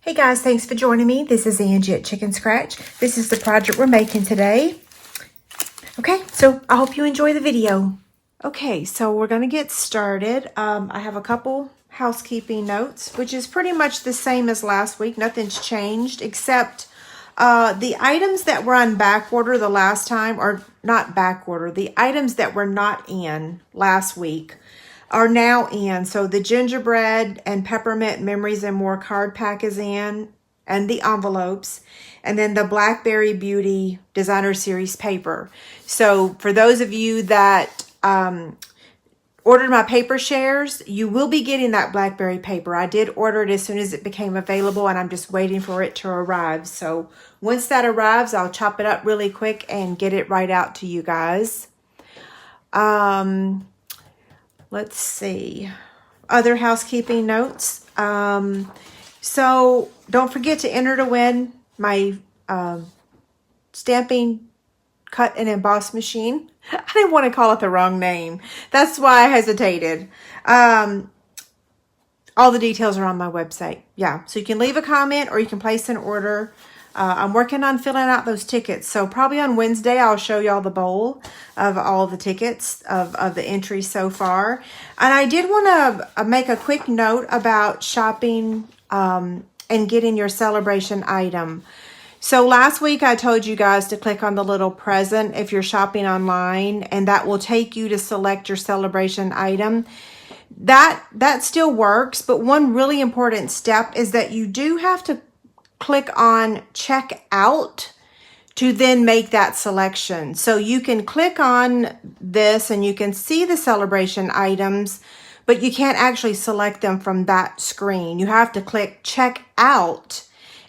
Hey guys, thanks for joining me. This is Angie at Chicken Scratch. This is the project we're making today. Okay, so I hope you enjoy the video. Okay, so we're going to get started. I have a couple housekeeping notes, which is pretty much the same as last week. Nothing's changed except the items that were on back order the last time, or not back order, the items that were not in last week are now in. So the gingerbread and peppermint memories and more card pack is in, and the envelopes, and then the Blackberry Beauty Designer Series paper. So for those of you that ordered my paper shares, you will be getting that Blackberry paper. I did order it as soon as it became available, and I'm just waiting for it to arrive. So once that arrives, I'll chop it up really quick and get it right out to you guys. Let's see. Other housekeeping notes. So don't forget to enter to win my stamping, cut, and emboss machine. I didn't want to call it the wrong name. That's why I hesitated. All the details are on my website. Yeah, so you can leave a comment or you can place an order. I'm working on filling out those tickets. So probably on Wednesday, I'll show y'all the bowl of all the tickets of the entries so far. And I did want to make a quick note about shopping and getting your celebration item. So last week, I told you guys to click on the little present if you're shopping online, and that will take you to select your celebration item. That still works, but one really important step is that you do have to click on check out to then make that selection. So you can click on this and you can see the celebration items, but you can't actually select them from that screen. You have to click check out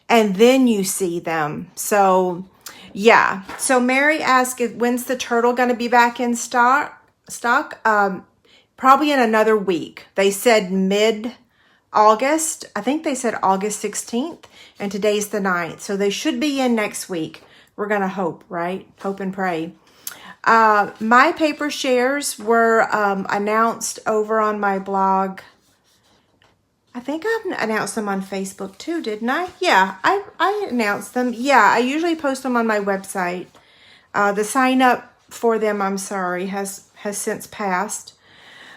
and then you see them. So yeah. So Mary asked, when's the turtle going to be back in stock? Probably in another week. They said mid-August. I think they said August 16th. And today's the 9th. So they should be in next week. We're going to hope, right? Hope and pray. My paper shares were announced over on my blog. I think I announced them on Facebook too, didn't I? Yeah, I announced them. Yeah, I usually post them on my website. The sign up for them, I'm sorry, has since passed.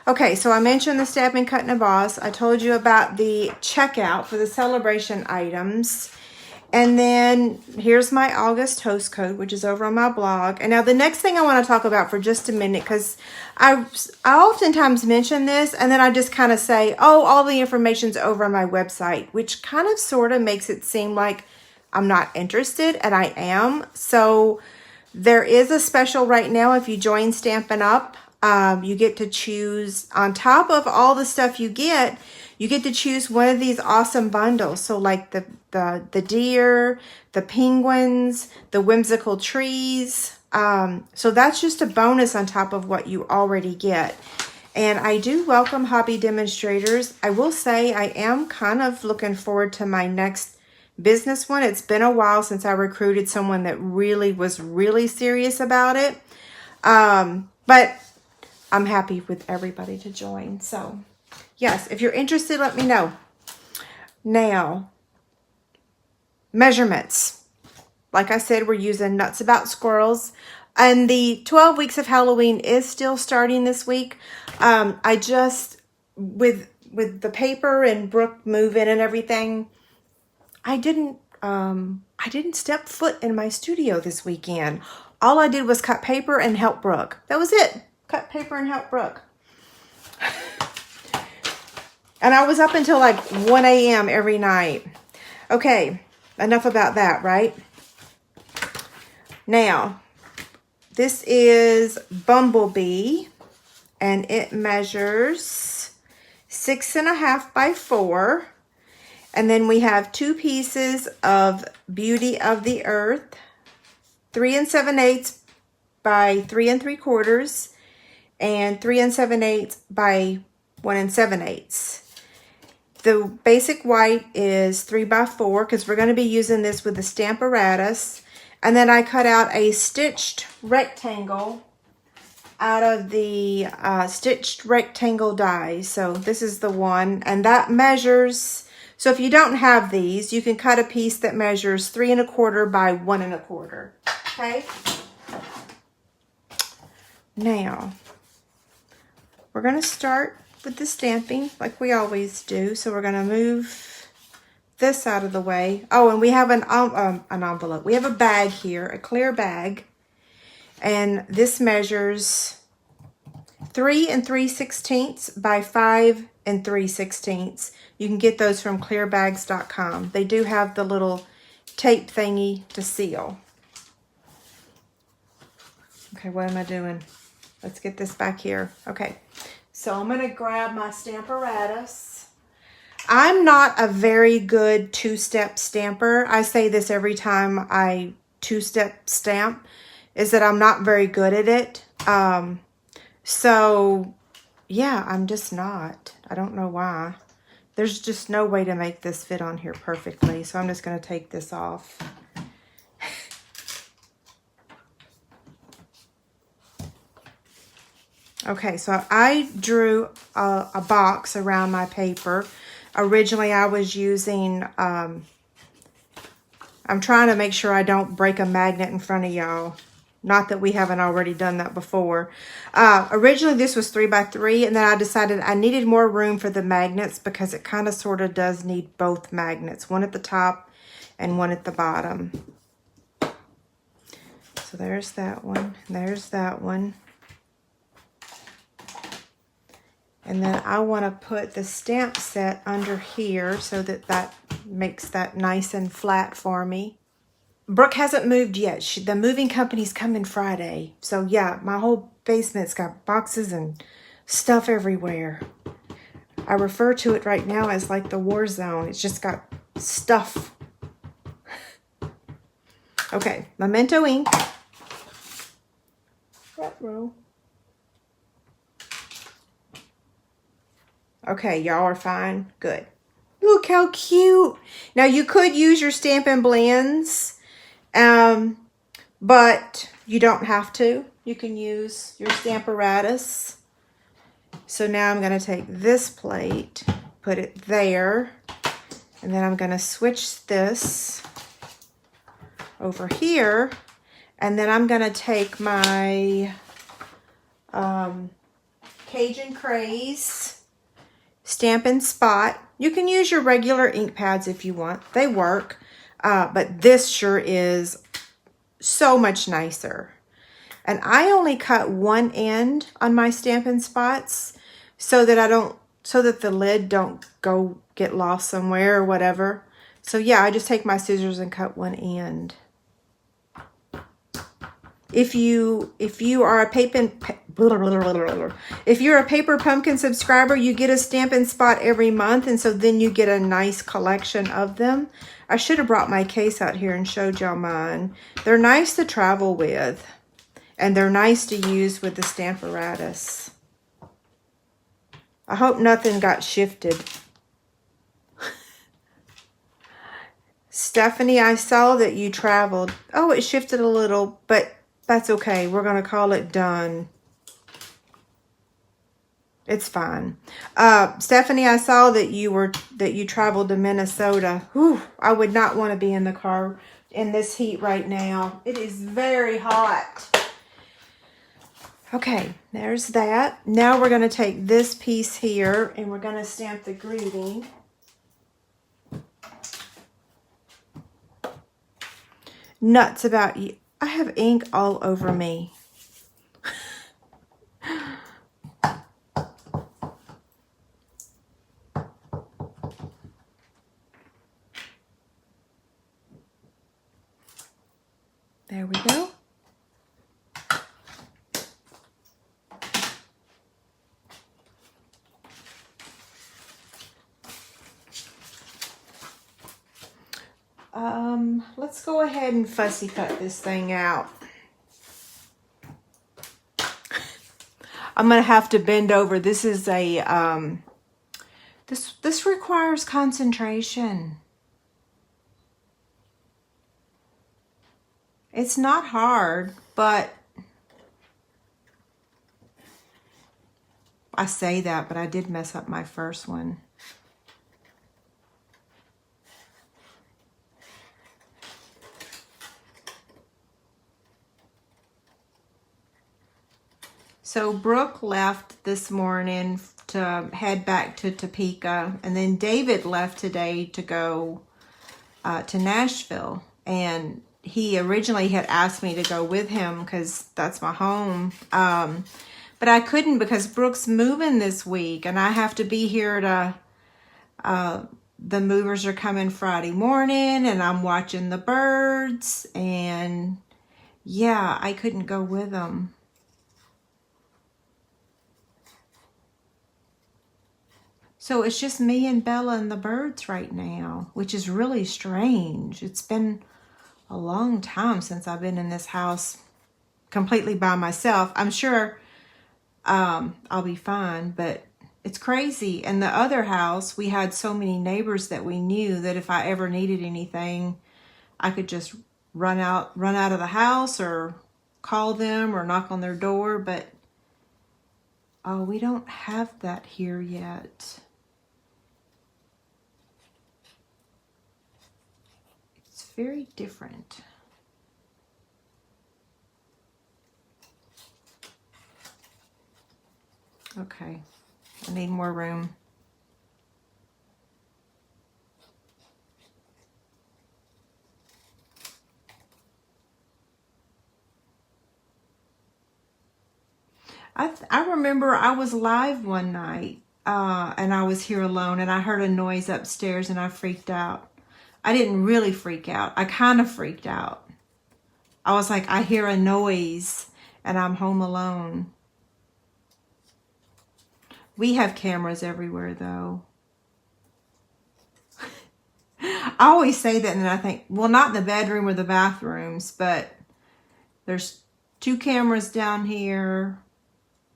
Okay, so I mentioned the stamping, cut, and emboss. I told you about the checkout for the celebration items. And then here's my August host code, which is over on my blog. And now the next thing I want to talk about for just a minute, because I oftentimes mention this, and then I just kind of say, oh, all the information's over on my website, which kind of sort of makes it seem like I'm not interested, and I am. So there is a special right now if you join Stampin' Up!. You get to choose, on top of all the stuff you get to choose one of these awesome bundles. So like the deer, the penguins, the whimsical trees. So that's just a bonus on top of what you already get. And I do welcome hobby demonstrators. I will say I am kind of looking forward to my next business one. It's been a while since I recruited someone that really was really serious about it. But I'm happy with everybody to join. So, yes, if you're interested, let me know. Now, measurements. Like I said, we're using Nuts About Squirrels. And the 12 weeks of Halloween is still starting this week. I just, with the paper and Brooke moving and everything, I didn't step foot in my studio this weekend. All I did was cut paper and help Brooke. That was it. Cut paper and help Brooke. And I was up until like 1 a.m. every night. Okay, enough about that, right? Now, this is Bumblebee, and it measures 6.5 by 4. And then we have 2 pieces of Beauty of the Earth, 3 7/8 by 3 3/4. And 3 7/8 by 1 7/8. The basic white is 3 by 4 because we're going to be using this with the Stamparatus. And then I cut out a stitched rectangle out of the stitched rectangle die. So this is the one, and that measures So if you don't have these, you can cut a piece that measures 3 1/4 by 1 1/4. Okay? Now, we're going to start with the stamping like we always do. So we're going to move this out of the way. Oh, and we have an envelope. We have a bag here, a clear bag. And this measures 3 3/16 by 5 3/16. You can get those from clearbags.com. They do have the little tape thingy to seal. Okay, what am I doing? Let's get this back here. Okay, so I'm going to grab my Stamparatus. I'm not a very good two-step stamper. I say this every time I two-step stamp, is that I'm not very good at it. So, yeah, I'm just not. I don't know why. There's just no way to make this fit on here perfectly. So I'm just going to take this off. Okay, so I drew a box around my paper. Originally, I was using, I'm trying to make sure I don't break a magnet in front of y'all. Not that we haven't already done that before. Originally, this was 3 by 3, and then I decided I needed more room for the magnets because it kind of sort of does need both magnets, one at the top and one at the bottom. So there's that one, there's that one. And then I want to put the stamp set under here so that that makes that nice and flat for me. Brooke hasn't moved yet. The moving company's coming Friday. So yeah, my whole basement's got boxes and stuff everywhere. I refer to it right now as like the war zone. It's just got stuff. Okay, Memento ink. Front row. Okay, y'all are fine. Good. Look how cute. Now you could use your Stampin' Blends. But you don't have to. You can use your Stamparatus. So now I'm going to take this plate, put it there, and then I'm going to switch this over here, and then I'm going to take my Cajun Craze Stampin' Spot. You can use your regular ink pads if you want. They work. But this sure is so much nicer. And I only cut one end on my Stampin' Spots so that the lid don't go get lost somewhere or whatever. So yeah, I just take my scissors and cut one end. If you are a Paper Pumpkin subscriber, you get a Stampin' Spot every month, and so then you get a nice collection of them. I should have brought my case out here and showed y'all mine. They're nice to travel with, and they're nice to use with the Stamparatus. I hope nothing got shifted. Stephanie, I saw that you traveled. Oh, it shifted a little, but that's okay. We're going to call it done. It's fine. Stephanie, I saw that you traveled to Minnesota. Whew, I would not want to be in the car in this heat right now. It is very hot. Okay, there's that. Now we're going to take this piece here and we're going to stamp the greeting. Nuts about you. I have ink all over me. There we go. Let's go ahead and fussy cut this thing out. I'm gonna have to bend over. This is a this requires concentration. It's not hard, but I say that, but I did mess up my first one. So Brooke left this morning to head back to Topeka, and then David left today to go to Nashville. And he originally had asked me to go with him because that's my home. But I couldn't because Brooke's moving this week, and I have to be here to, the movers are coming Friday morning, and I'm watching the birds, and yeah, I couldn't go with them. So it's just me and Bella and the birds right now, which is really strange. It's been a long time since I've been in this house completely by myself. I'm sure I'll be fine, but it's crazy. In the other house, we had so many neighbors that we knew that if I ever needed anything, I could just run out of the house or call them or knock on their door. But oh, we don't have that here yet. It's very different. Okay, I need more room. I remember I was live one night and I was here alone, and I heard a noise upstairs and I freaked out. I didn't really freak out. I kind of freaked out. I was like, I hear a noise and I'm home alone. We have cameras everywhere, though. I always say that, and then I think, well, not in the bedroom or the bathrooms, but there's 2 cameras down here.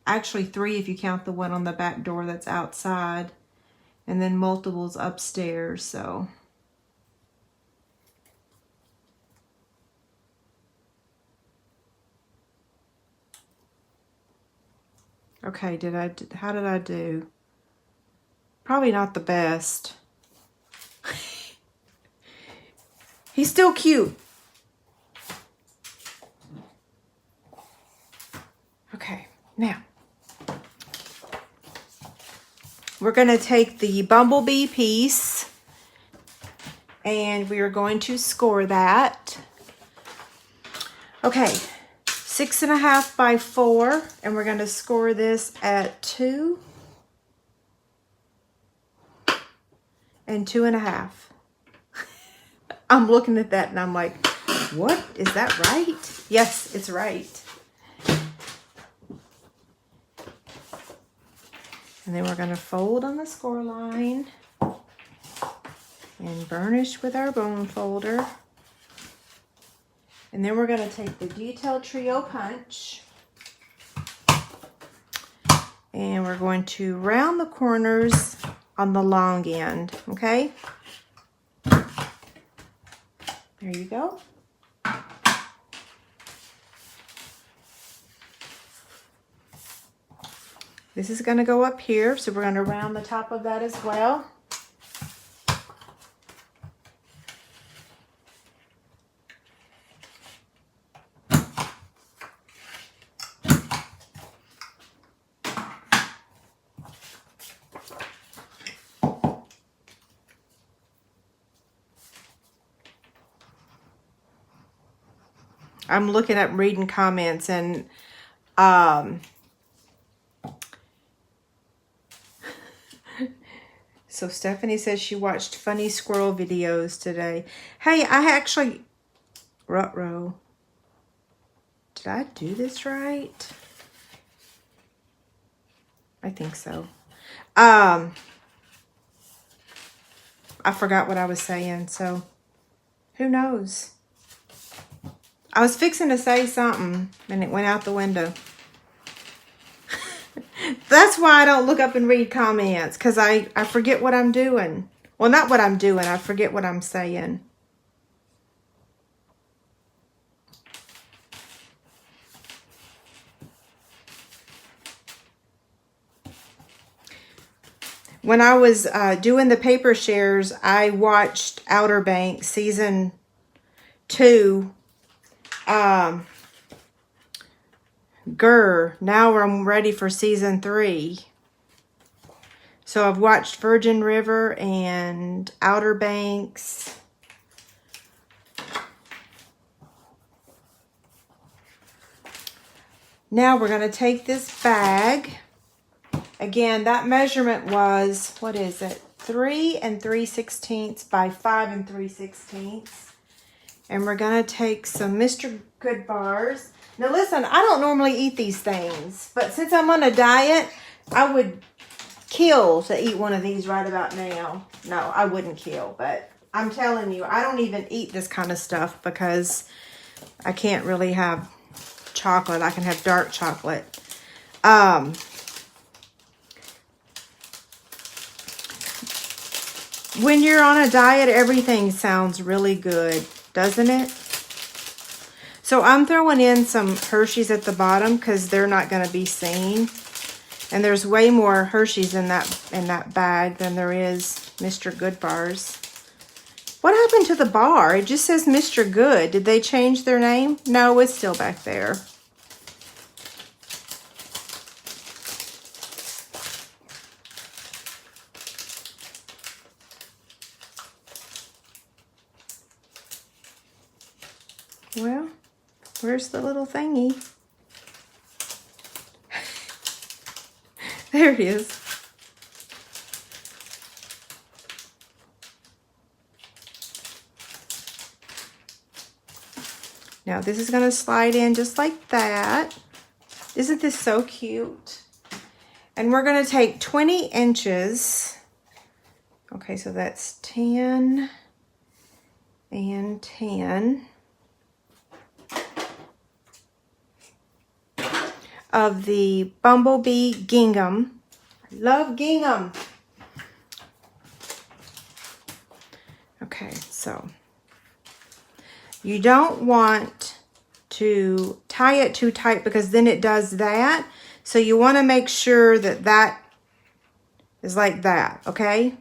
Actually 3 if you count the one on the back door that's outside. And then multiples upstairs, so. Okay, how did I do? Probably not the best. He's still cute. Okay, now. We're going to take the bumblebee piece and we are going to score that. Okay, 6.5 by 4, and we're going to score this at 2 and 2.5. I'm looking at that and I'm like, what? Is that right? Yes, it's right. And then we're going to fold on the score line and burnish with our bone folder. And then we're going to take the Detail Trio punch and we're going to round the corners on the long end, okay? There you go. This is going to go up here, so we're going to round the top of that as well. I'm looking up reading comments and so Stephanie says she watched funny squirrel videos today. Hey, I actually ruh-roh. Did I do this right? I think so. I forgot what I was saying, so who knows? I was fixing to say something and it went out the window. That's why I don't look up and read comments, because I forget what I'm doing. Well, not what I'm doing. I forget what I'm saying. When I was doing the paper shares, I watched Outer Banks season 2. Grr, now I'm ready for season 3. So I've watched Virgin River and Outer Banks. Now we're going to take this bag. Again, that measurement was, what is it? 3 3/16 by 5 3/16. And we're going to take some Mr. Goodbars. Now listen, I don't normally eat these things, but since I'm on a diet, I would kill to eat one of these right about now. No, I wouldn't kill, but I'm telling you, I don't even eat this kind of stuff because I can't really have chocolate. I can have dark chocolate. When you're on a diet, everything sounds really good, doesn't it? So I'm throwing in some Hershey's at the bottom because they're not going to be seen. And there's way more Hershey's in that bag than there is Mr. Goodbars. What happened to the bar? It just says Mr. Good. Did they change their name? No, it's still back there. Well, where's the little thingy? There it is. Now this is going to slide in just like that. Isn't this so cute? And we're going to take 20 inches. Okay, so that's 10 and 10 of the Bumblebee Gingham. I love gingham. Okay, so you don't want to tie it too tight because then it does that. So you want to make sure that that is like that, okay?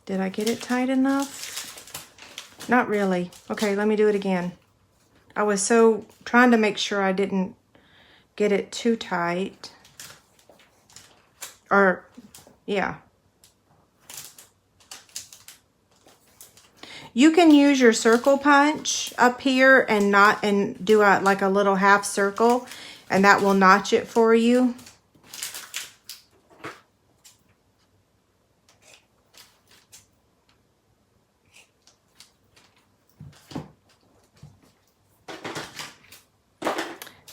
Did I get it tight enough? Not really. Okay, let me do it again. I was so trying to make sure I didn't get it too tight. Or, yeah. You can use your circle punch up here and do like a little half circle, and that will notch it for you.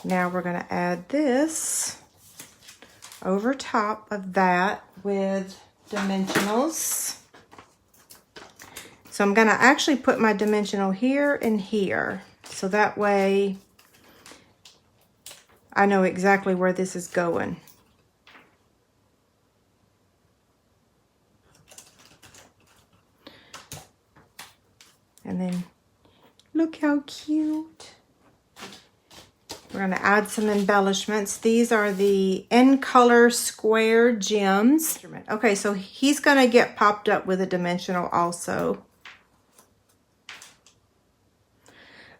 Now we're going to add this over top of that with dimensionals. So I'm going to actually put my dimensional here and here. So that way I know exactly where this is going. And then look how cute. We're going to add some embellishments. These are the In Color Square Gems. Okay, so he's going to get popped up with a dimensional also.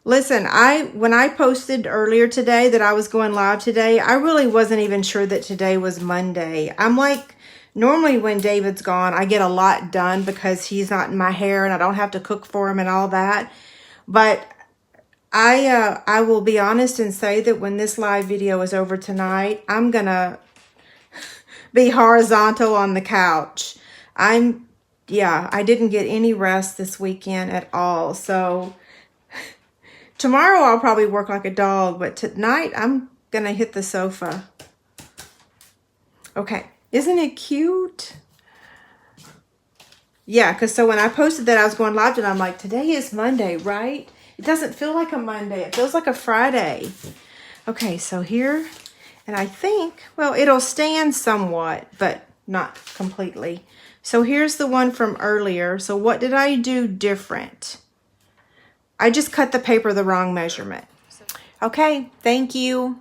Listen, when I posted earlier today that I was going live today, I really wasn't even sure that today was Monday. I'm like, normally when David's gone, I get a lot done because he's not in my hair and I don't have to cook for him and all that. But I will be honest and say that when this live video is over tonight, I'm gonna be horizontal on the couch. I didn't get any rest this weekend at all. So tomorrow I'll probably work like a dog, but tonight I'm gonna hit the sofa. Okay, isn't it cute? Yeah, because so when I posted that I was going live, and I'm like, today is Monday, right? It doesn't feel like a Monday. It feels like a Friday. Okay, so here, and I think, well, it'll stand somewhat, but not completely. So here's the one from earlier. So what did I do different? I just cut the paper the wrong measurement. Okay, thank you.